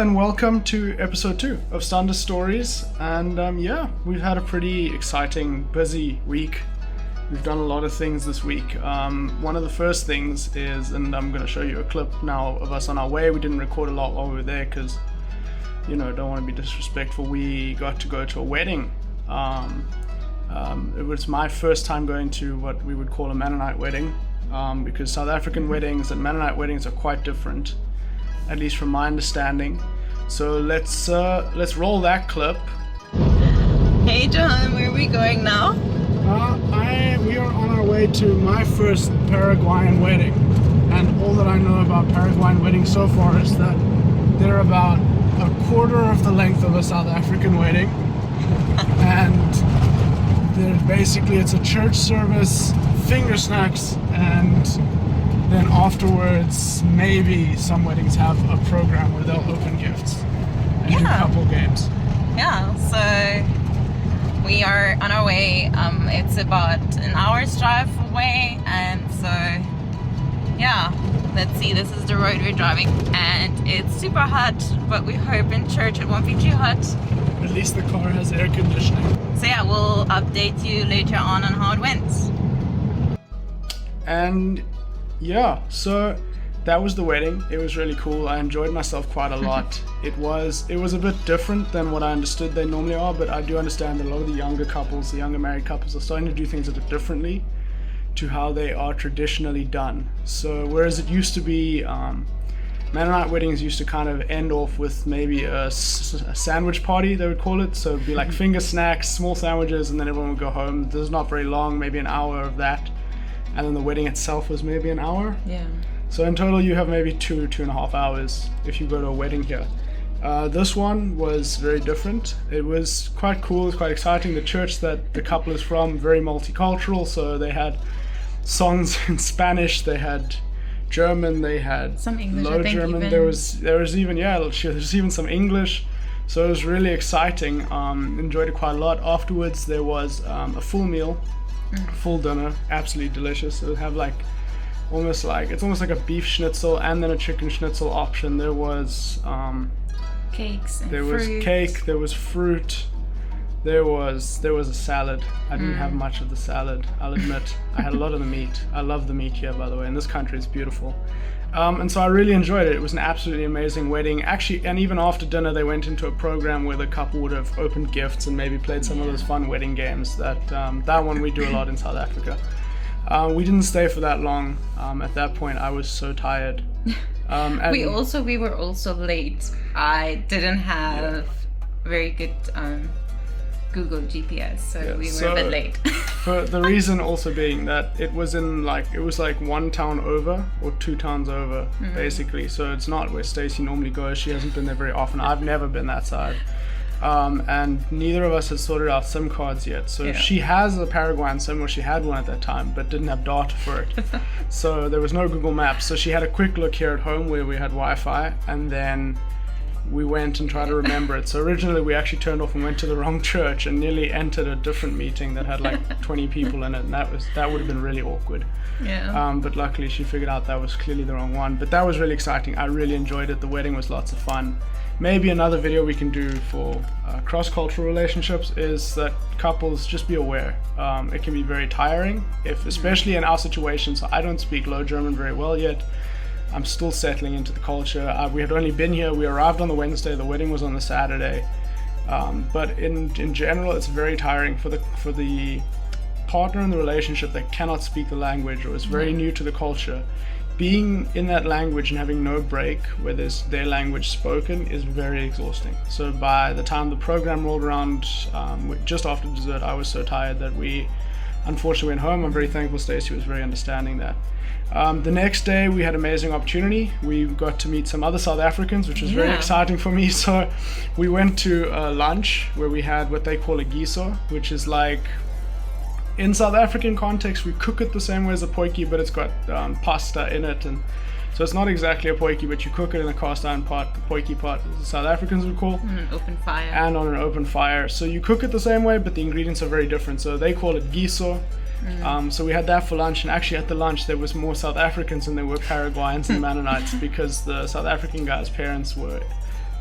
and welcome to episode 2 of Thunder Stories. And we've had a pretty exciting, busy week. We've done a lot of things this week. One of the first things is, and I'm going to show you a clip now of us on our way. We didn't record a lot while we were there because, don't want to be disrespectful. We got to go to a wedding. It was my first time going to what we would call a Mennonite wedding, because South African weddings and Mennonite weddings are quite different, at least from my understanding. So let's roll that clip. Hey John, where are we going now? We are on our way to my first Paraguayan wedding, and all that I know about Paraguayan weddings so far is that they're about a quarter of the length of a South African wedding, and it's a church service, finger snacks, and then afterwards maybe some weddings have a program where they'll open gifts and do a couple games. Yeah, so we are on our way. It's about an hour's drive away, and so let's see, this is the road we're driving, and it's super hot, but we hope in church it won't be too hot. At least the car has air conditioning. So we'll update you later on how it went. And so that was the wedding. It was really cool. I enjoyed myself quite a lot. It was a bit different than what I understood they normally are, but I do understand that a lot of the younger married couples are starting to do things a bit differently to how they are traditionally done. So whereas it used to be, Mennonite weddings used to kind of end off with maybe a sandwich party, they would call it. So it'd be like finger snacks, small sandwiches, and then everyone would go home. This is not very long, maybe an hour of that. And then the wedding itself was maybe an hour. Yeah. So in total you have maybe 2.5 hours if you go to a wedding here. This one was very different. It was quite cool, it was quite exciting. The church that the couple is from, very multicultural, so they had songs in Spanish, they had German, they had some English, Low German, even. There was even some English. So it was really exciting. Enjoyed it quite a lot. Afterwards there was a full meal, full dinner, absolutely delicious. It would have almost like a beef schnitzel and then a chicken schnitzel option. There was cakes and there fruit. was cake, there was fruit, there was a salad. I didn't have much of the salad, I'll admit. I had a lot of the meat. I love the meat here, by the way, and this country is beautiful. And so I really enjoyed it. It was an absolutely amazing wedding. Actually, and even after dinner, they went into a program where the couple would have opened gifts and maybe played some of those fun wedding games. That one we do a lot in South Africa. We didn't stay for that long. At that point, I was so tired. And we were also late. I didn't have very good Google GPS, so we were a bit late. For the reason also being that it was one town over or 2 towns over, basically. So it's not where Stacey normally goes. She hasn't been there very often. I've never been that side. And neither of us had sorted out SIM cards yet. So she has a Paraguayan SIM, or she had one at that time, but didn't have data for it. So there was no Google Maps. So she had a quick look here at home where we had Wi-Fi, and then we went and tried to remember it. So originally we actually turned off and went to the wrong church and nearly entered a different meeting that had 20 people in it, and that would have been really awkward. Yeah. But luckily she figured out that was clearly the wrong one. But that was really exciting. I really enjoyed it. The wedding was lots of fun. Maybe another video we can do for cross-cultural relationships is that couples just be aware. It can be very tiring, especially in our situation. So I don't speak Low German very well yet. I'm still settling into the culture. We had only been here. We arrived on the Wednesday. The wedding was on the Saturday. But in general, it's very tiring for the partner in the relationship that cannot speak the language or is very new to the culture. Being in that language and having no break where there's their language spoken is very exhausting. So by the time the program rolled around, just after dessert, I was so tired that we unfortunately went home. I'm very thankful Stacey was very understanding that. The next day we had an amazing opportunity. We got to meet some other South Africans, which was very exciting for me. So we went to lunch where we had what they call a giso, which is like, in South African context, we cook it the same way as a potjie, but it's got pasta in it, and so it's not exactly a potjie, but you cook it in a cast iron pot, the potjie pot, as the South Africans would call. On an open fire. And on an open fire. So you cook it the same way, but the ingredients are very different. So they call it giso. So we had that for lunch, and actually at the lunch there was more South Africans than there were Paraguayans and Mennonites, because the South African guy's parents were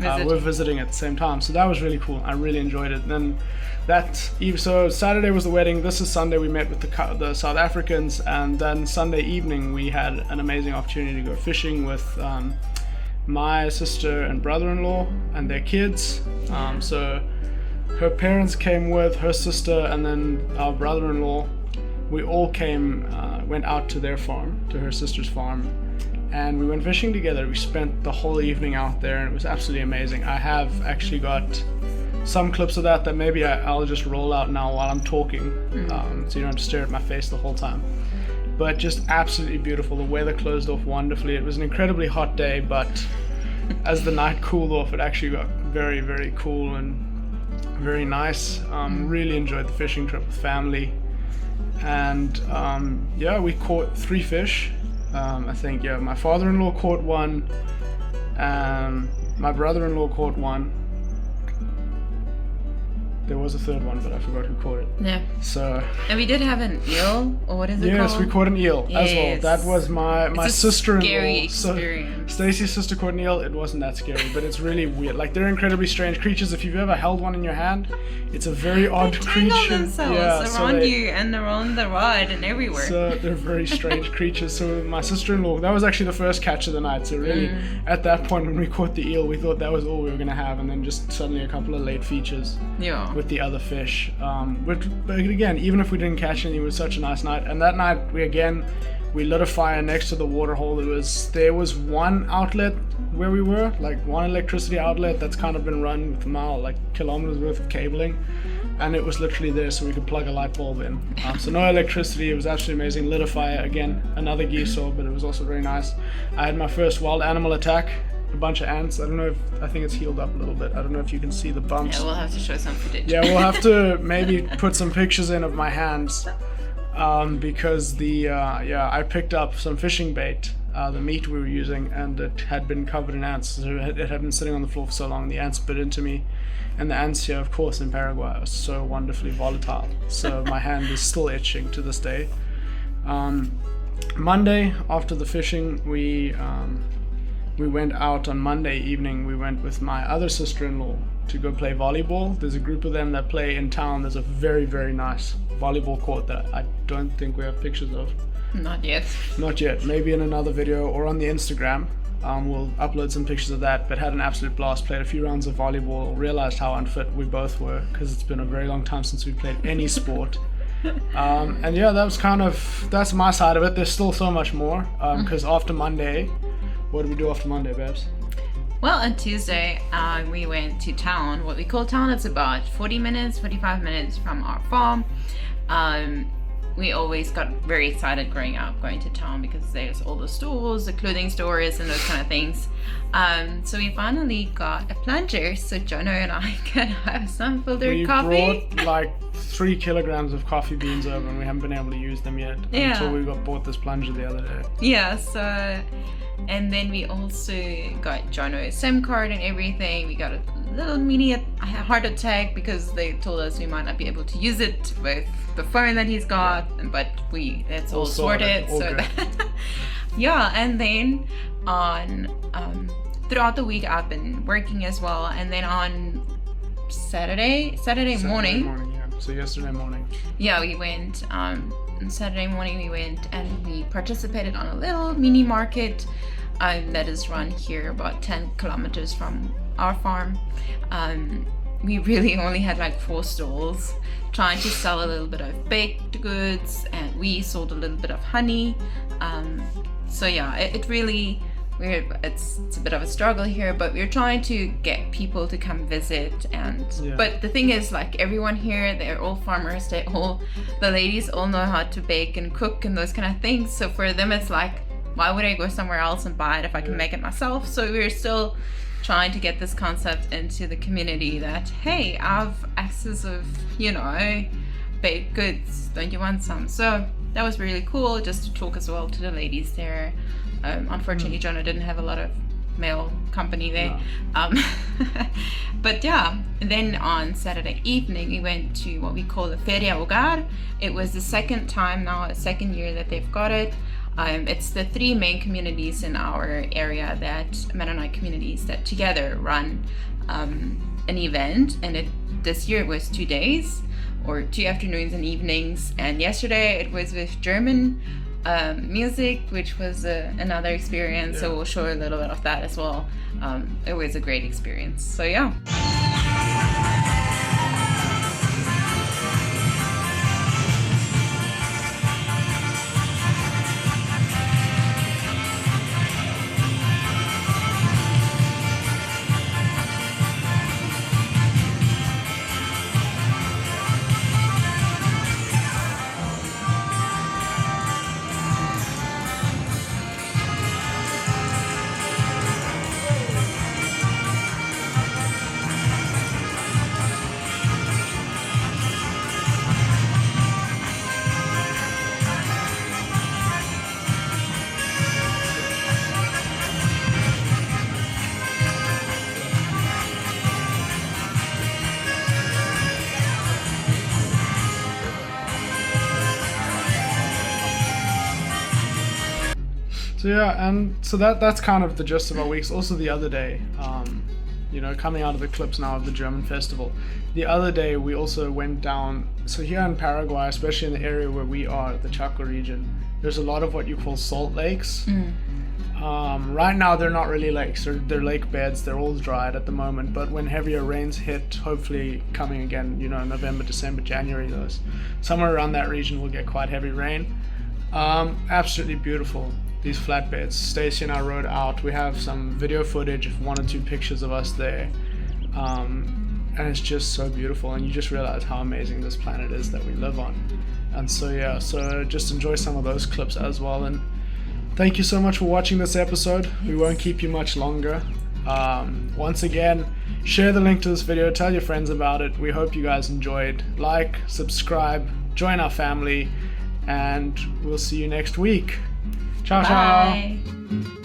were visiting at the same time. So that was really cool. I really enjoyed it. And then so Saturday was the wedding. This is Sunday. We met with the South Africans, and then Sunday evening we had an amazing opportunity to go fishing with my sister and brother-in-law and their kids. So her parents came with her sister, and then our brother-in-law. We all went out to their farm, to her sister's farm, and we went fishing together. We spent the whole evening out there, and it was absolutely amazing. I have actually got some clips of that maybe I'll just roll out now while I'm talking, so you don't have to stare at my face the whole time. But just absolutely beautiful. The weather closed off wonderfully. It was an incredibly hot day, but as the night cooled off, it actually got very, very cool and very nice. Really enjoyed the fishing trip with family. And we caught 3 fish. I think, my father-in-law caught 1, my brother-in-law caught 1. There was a 3rd one, but I forgot who caught it. Yeah. So. And we did have an eel, or what is it called? Yes, we caught an eel as well. That was my sister-in-law. Scary experience. So Stacy's sister caught an eel. It wasn't that scary, but it's really weird. Like, they're incredibly strange creatures. If you've ever held one in your hand, it's a very odd creature. They tangle themselves around you and around the rod and everywhere. So they're very strange creatures. So my sister-in-law, that was actually the first catch of the night. So really, at that point when we caught the eel, we thought that was all we were gonna have, and then just suddenly a couple of late features. Yeah. With the other fish. But again, even if we didn't catch any, it was such a nice night. And that night we lit a fire next to the water hole. There was one outlet where we were, like one electricity outlet that's kind of been run with kilometers worth of cabling, and it was literally there, so we could plug a light bulb in. So no electricity. It was absolutely amazing. Lit a fire again, another geese saw, but it was also very nice. I had my first wild animal attack. A bunch of ants. I think it's healed up a little bit. I don't know if you can see the bumps. Yeah, we'll have to show some footage. Yeah, we'll have to maybe put some pictures in of my hands, because I picked up some fishing bait, the meat we were using, and it had been covered in ants. So it had been sitting on the floor for so long. The ants bit into me, and the ants here, of course, in Paraguay, are so wonderfully volatile. So my hand is still itching to this day. Monday, after the fishing, we went out on Monday evening. We went with my other sister-in-law to go play volleyball. There's a group of them that play in town. There's a very, very nice volleyball court that I don't think we have pictures of. Not yet. Not yet. Maybe in another video or on the Instagram. We'll upload some pictures of that, but had an absolute blast. Played a few rounds of volleyball, realized how unfit we both were, because it's been a very long time since we played any sport. And yeah, that's my side of it. There's still so much more, because after Monday, what did we do after Monday, babes? Well, on Tuesday, we went to town. What we call town, it's about 45 minutes from our farm. We always got very excited growing up going to town because there's all the stores, the clothing stores, and those kind of things. So we finally got a plunger so Jono and I can have some filtered coffee. We brought like 3 kilograms of coffee beans over, and we haven't been able to use them yet until we bought this plunger the other day. Yeah, so... And then we also got Jono's SIM card and everything. We got a little mini heart attack because they told us we might not be able to use it with the phone that he's got, but it's all sorted. Yeah, and then on throughout the week I've been working as well, and then on Saturday morning. Yeah. So yesterday morning. Yeah, we went. On Saturday morning we went and we participated on a little mini market that is run here about 10 kilometers from our farm. We really only had like 4 stalls trying to sell a little bit of baked goods, and we sold a little bit of honey. So yeah, it really it's a bit of a struggle here, but we're trying to get people to come visit. But the thing is, like, everyone here, they're all farmers. The ladies all know how to bake and cook and those kind of things. So for them, it's like, why would I go somewhere else and buy it if I can make it myself? So we're still trying to get this concept into the community that, hey, I have access of, baked goods. Don't you want some? So that was really cool, just to talk as well to the ladies there. Unfortunately, Jono didn't have a lot of male company there. No. But yeah, and then on Saturday evening, we went to what we call the Feria Hogar. It was the second year that they've got it. It's the three main communities in our area, that Mennonite communities, that together run an event, and this year it was 2 days, or 2 afternoons and evenings, and yesterday it was with German music, which was another experience. So we'll show a little bit of that as well. It was a great experience. So yeah. So yeah, and so that's kind of the gist of our weeks. Also the other day, coming out of the clips now of the German festival, the other day we also went down, so here in Paraguay, especially in the area where we are, the Chaco region, there's a lot of what you call salt lakes. Right now they're not really lakes, they're lake beds, they're all dried at the moment, but when heavier rains hit, hopefully coming again, November, December, January, those somewhere around that region will get quite heavy rain. Absolutely beautiful, these flatbeds. Stacy and I rode out. We have some video footage of 1 or 2 pictures of us there, and it's just so beautiful, and you just realize how amazing this planet is that we live on. And so yeah, so just enjoy some of those clips as well, and thank you so much for watching this episode. We won't keep you much longer. Once again, share the link to this video, tell your friends about it. We hope you guys enjoyed. Like, subscribe, join our family, and we'll see you next week. Ciao, ciao. Bye.